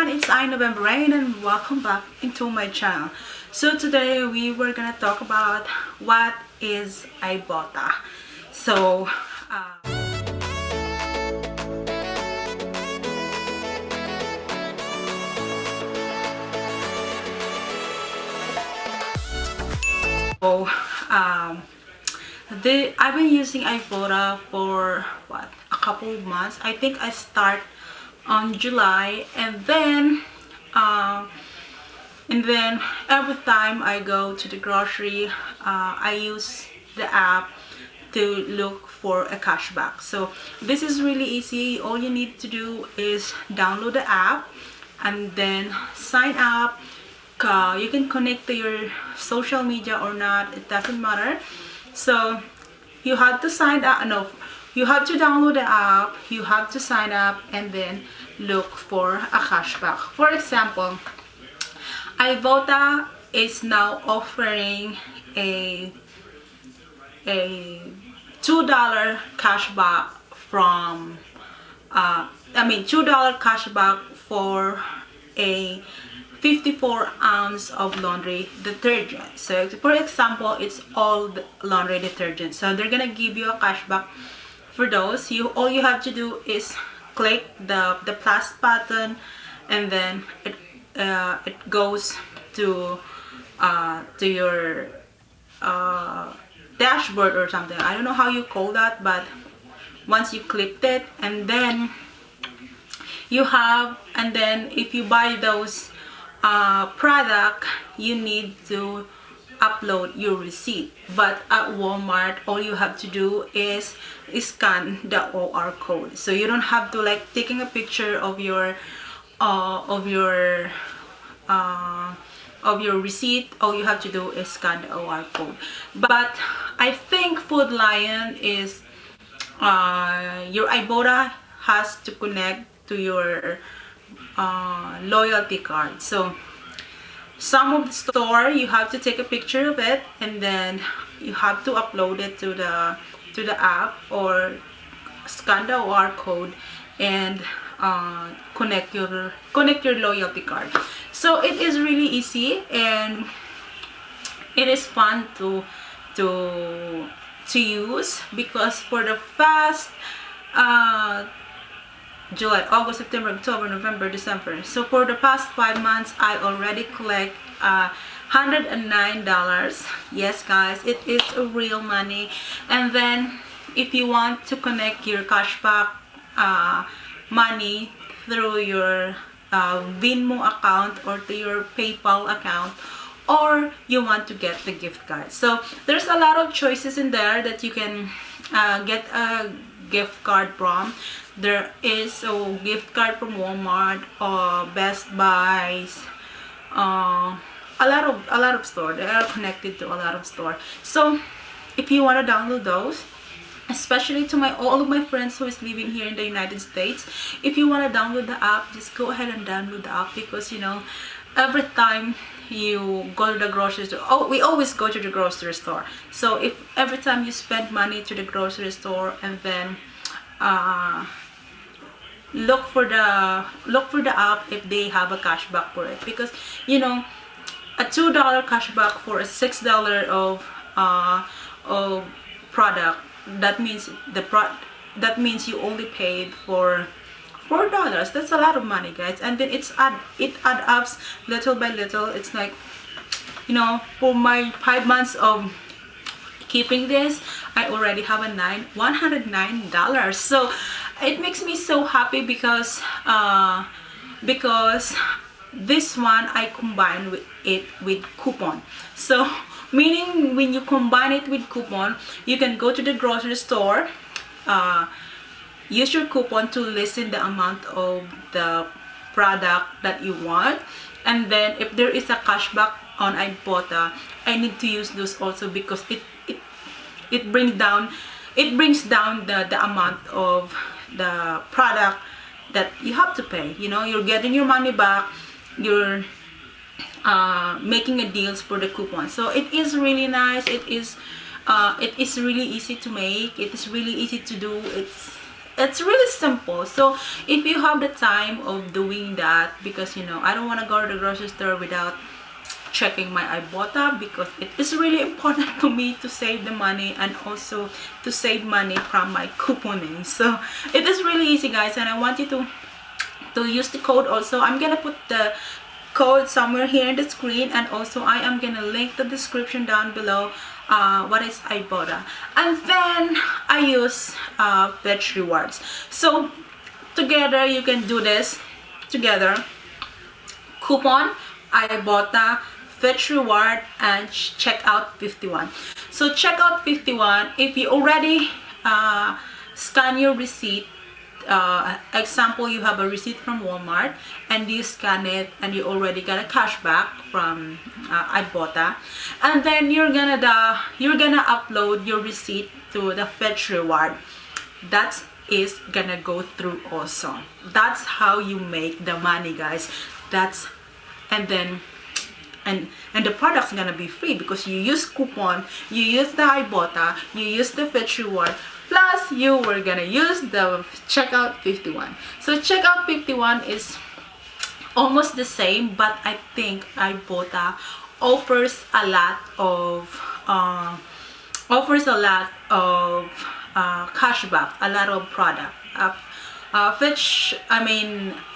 everyone, it's iNovemberain and welcome back into my channel. So today we were gonna talk about what is iBotta. So I've been using iBotta for what, a couple of months. I think I start on July, and then every time I go to the grocery, I use the app to look for a cashback. So this is really easy. All you need to do is download the app and then sign up. You can connect to your social media or not, it doesn't matter. So you have to sign up. No, you have to download the app, you have to sign up, and then look for a cashback. For example, iBotta is now offering a $2 cashback from $2 cashback for a 54 ounce of laundry detergent. So for example, it's all the laundry detergent, so they're gonna give you a cashback for those. All you have to do is click the plus button, and then it goes to your dashboard or something. I don't know how you call that, but once you clicked it, and then if you buy those product, you need to upload your receipt. But at Walmart, all you have to do is scan the OR code, so you don't have to like taking a picture of your receipt. All you have to do is scan the OR code. But I think Food Lion is your iBotta has to connect to your loyalty card. So some of the store, you have to take a picture of it, and then you have to upload it to the app or scan the OR code and connect your loyalty card. So it is really easy, and it is fun to use, because for the past July, August, September, October, November, December. So for the past 5 months, I already collect $109. Yes, guys, it is a real money. And then if you want to connect your cashback money through your Venmo account or to your PayPal account, or you want to get the gift card. So there's a lot of choices in there that you can get a gift card from. There is a gift card from Walmart or Best Buys, a lot of stores. They are connected to a lot of stores. So if you want to download those, especially to all of my friends who is living here in the United States, if you want to download the app, just go ahead and download the app, because every time you go to the grocery store, we always go to the grocery store. So if every time you spend money to the grocery store, and then look for the app if they have a cashback for it, because a $2 cashback for a $6 of product, that means you only paid for $4. That's a lot of money, guys. And then it adds up little by little. It's like, for my 5 months of keeping this, I already have $109. So it makes me so happy, because this one I combine it with coupon. So meaning, when you combine it with coupon, you can go to the grocery store, use your coupon to lessen the amount of the product that you want, and then if there is a cashback on iBotta, I need to use those also, because it brings down the amount of the product that you have to pay. You're getting your money back, you're making a deals for the coupon. So it is really nice. It is really easy to make. It is really easy to do. it's really simple. So if you have the time of doing that, because you know I don't want to go to the grocery store without checking my iBotta, because it is really important to me to save the money and also to save money from my couponing. So it is really easy, guys, and I want you to use the code also. I'm gonna put the code somewhere here in the screen, and also I am gonna link the description down below what is iBotta. And then I use Fetch Rewards. So together you can do this together: coupon, iBotta, Fetch Reward, and Checkout 51. So Checkout 51, if you already scan your receipt, example, you have a receipt from Walmart and you scan it and you already got a cashback from iBotta, and then you're gonna upload your receipt to the Fetch Reward. That is gonna go through also. That's how you make the money, guys. And the product's gonna be free because you use coupon, you use the iBotta, you use the Fetch Reward, plus you were gonna use the Checkout 51. So Checkout 51 is almost the same, but I think iBotta offers a lot of cashback, a lot of product.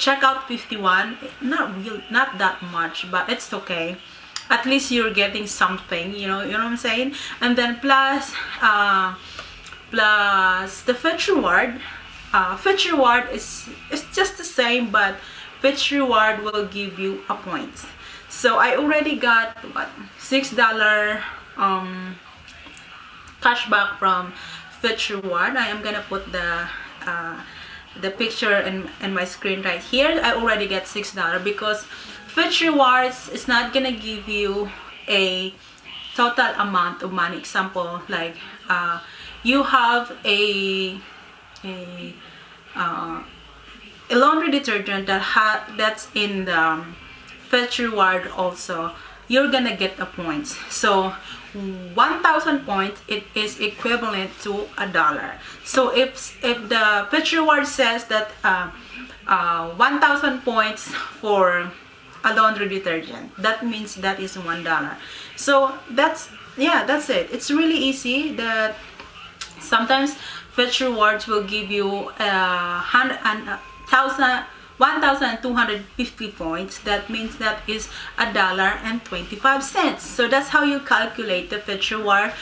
Checkout 51, not that much, but it's okay. At least you're getting something, you know what I'm saying. And then plus the Fetch Reward. Fetch Reward is just the same, but Fetch Reward will give you a point. So I already got what, $6 cashback from Fetch Reward. I am gonna put the picture in my screen right here. I already get $6 because Fetch Rewards is not gonna give you a total amount of money. Example, like you have a laundry detergent that's in the Fetch Reward also, you're gonna get a points. So 1,000 points, it is equivalent to $1. So if the Fetch Reward says that 1,000 points for a laundry detergent, that means that is $1. So that's it. It's really easy. That sometimes Fetch Rewards will give you 1,250 points. That means that is $1.25. So that's how you calculate the Fetch Reward.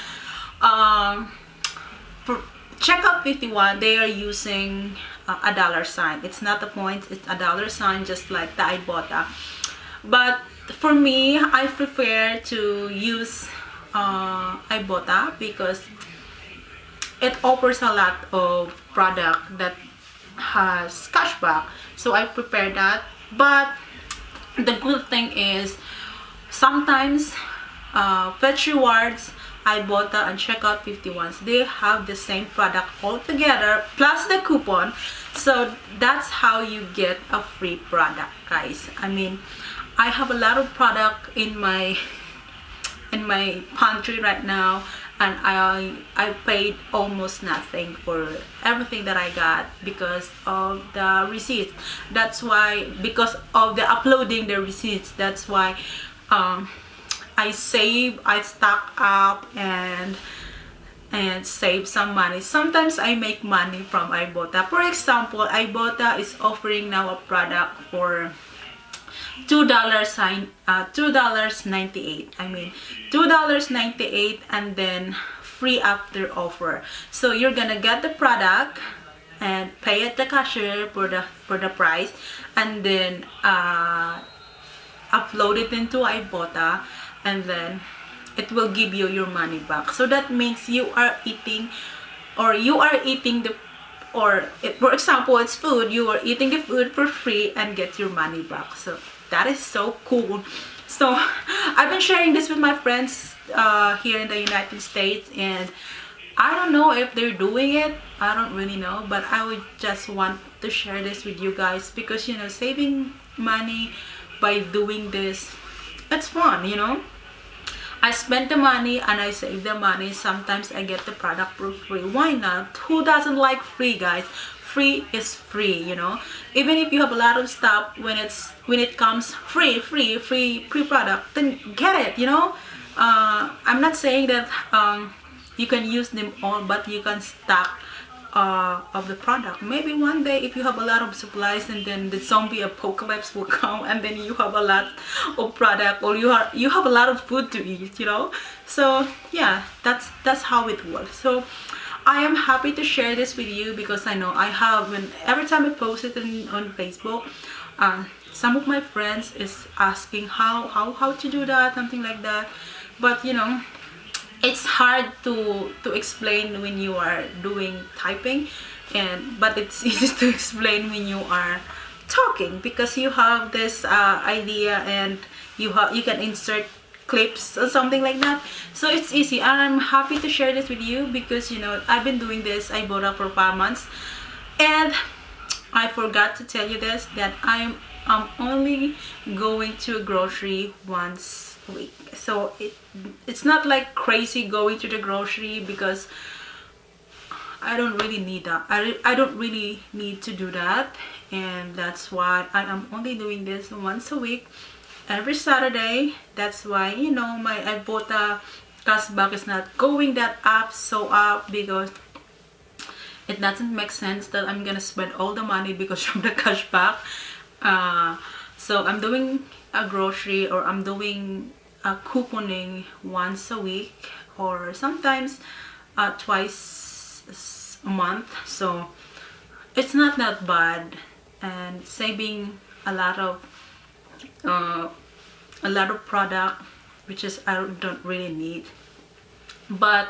For Checkout 51, they are using a dollar sign. It's not a point, it's a dollar sign, just like the iBotta. But for me, I prefer to use iBotta because it offers a lot of product that has cashback, so I prepared that. But the good thing is sometimes Fetch Rewards, iBotta, and Checkout 51s, they have the same product all together plus the coupon. So that's how you get a free product, guys. I mean, I have a lot of product in my pantry right now, and I paid almost nothing for everything that I got because of the receipts. That's why, because of the uploading the receipts, that's why I stock up and save some money. Sometimes I make money from iBotta. For example, iBotta is offering now a product for $2.98. I mean $2.98, and then free after offer. So you're gonna get the product and pay at the cashier for the price, and then upload it into iBotta, and then it will give you your money back. So that means you are eating for example, it's food, you are eating the food for free and get your money back. So that is so cool. So I've been sharing this with my friends here in the United States, and I don't know if they're doing it. I don't really know, but I would just want to share this with you guys because, you know, saving money by doing this, it's fun, you know. I spend the money and I save the money. Sometimes I get the product for free. Why not? Who doesn't like free, guys? free is free, you know. Even if you have a lot of stuff, when it comes free product, then get it, you know. I'm not saying that you can use them all, but you can stock of the product. Maybe one day if you have a lot of supplies and then the zombie apocalypse will come, and then you have a lot of product, or you have a lot of food to eat, you know. So yeah, that's how it works. So I am happy to share this with you, because I know I have, when every time I post it on Facebook, some of my friends is asking how to do that, something like that. But you know, it's hard to explain when you are doing typing, but it's easy to explain when you are talking, because you have this idea, and you can insert clips or something like that. So it's easy, and I'm happy to share this with you, because you know, I've been doing this iBotta for 5 months, and I forgot to tell you this, that I'm only going to a grocery once a week. So it's not like crazy going to the grocery, because I don't really need that. I don't really need to do that, and that's why I am only doing this once a week, every Saturday. That's why, you know, my iBotta cashback is not going that up, because it doesn't make sense that I'm gonna spend all the money because from the cashback. So I'm doing a grocery, or I'm doing a couponing once a week, or sometimes twice a month. So it's not that bad, and saving a lot of product, which is I don't really need. But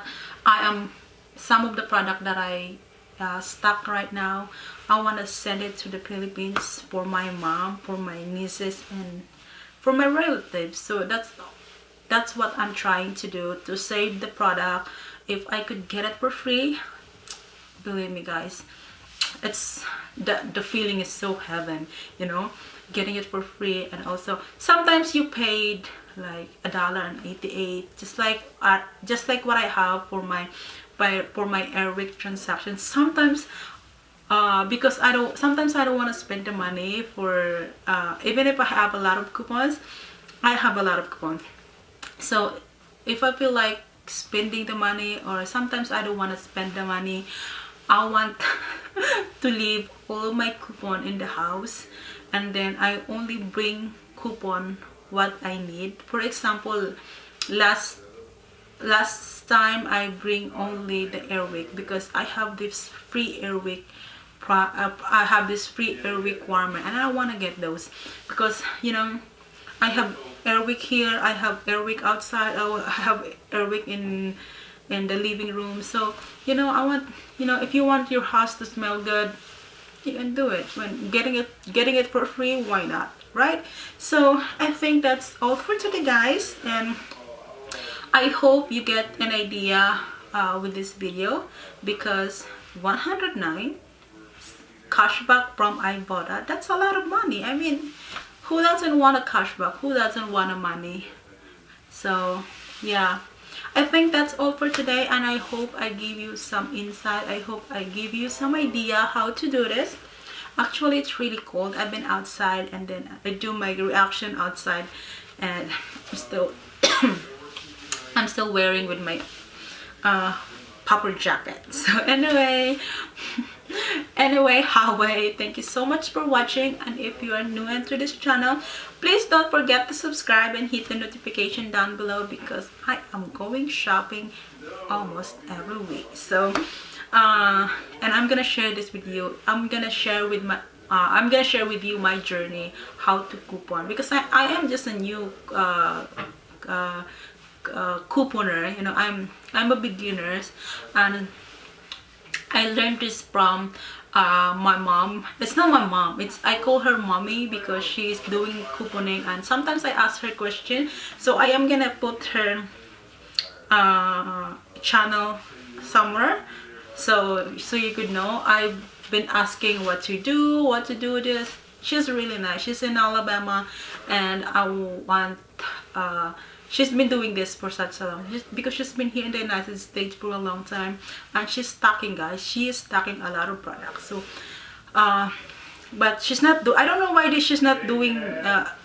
some of the product that I stock right now, I want to send it to the Philippines for my mom, for my nieces, and for my relatives. So that's what I'm trying to do, to save the product. If I could get it for free, believe me guys, it's the feeling is so heaven, you know, getting it for free. And also sometimes you paid like $1.88, just like what I have for my Airwick transaction. Sometimes because sometimes I don't want to spend the money for even if I have a lot of coupons. I have a lot of coupons, so if I feel like spending the money, or sometimes I don't want to spend the money, I want to leave all my coupon in the house, and then I only bring coupon what I need. For example, last time I bring only the Airwick, because I have this free Airwick warmer, and I want to get those, because you know, I have Airwick here, I have Airwick outside, I have Airwick in the living room. So you know, I want, you know, if you want your house to smell good, you can do it. When getting it for free, why not, right? So I think that's all for today guys, and I hope you get an idea with this video, because 109 cashback from iBotta, that's a lot of money. I mean, who doesn't want a cashback? Who doesn't want a money? So yeah, I think that's all for today, and I hope I give you some insight. I hope I give you some idea how to do this. Actually, it's really cold. I've been outside, and then I do my reaction outside, and I'm still wearing with my puffer jacket. So anyway, Huawei, thank you so much for watching, and if you are new into this channel, please don't forget to subscribe and hit the notification down below, because I am going shopping almost every week. So and I'm gonna share this with you. I'm gonna share with you my journey, how to coupon, because I am just a new couponer, you know. I'm a beginner, and I learned this from my mom. It's not my mom, I call her mommy, because she's doing couponing, and sometimes I ask her questions. So I am gonna put her channel somewhere, so you could know. I've been asking what to do this. She's really nice. She's in Alabama, and I want she's been doing this for such a long, because she's been here in the United States for a long time, and she's stocking, guys. She is stocking a lot of products. So but she's not I don't know why she's not doing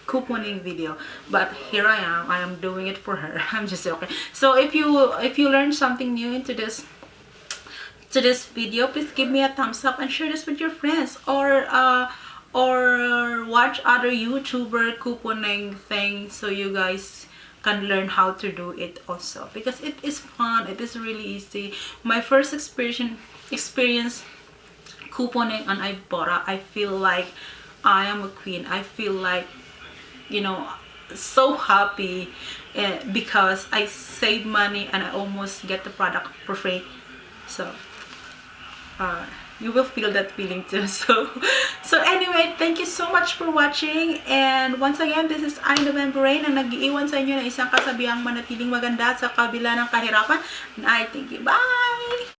couponing video, but here I am doing it for her. I'm just joking. So if you learned something new into this video, please give me a thumbs up and share this with your friends, or watch other YouTuber couponing things, so you guys can learn how to do it also, because it is fun. It is really easy. My first experience couponing on iBotta, I feel like I am a queen. I feel like, you know, so happy because I save money and I almost get the product for free. So you will feel that feeling too. So anyway, thank you so much for watching, and once again, this is iNovemberain na nag-iiwan sa inyo ng isang kasabihang manatiling maganda sa kabila ng kahirapan. And I thank you. Bye!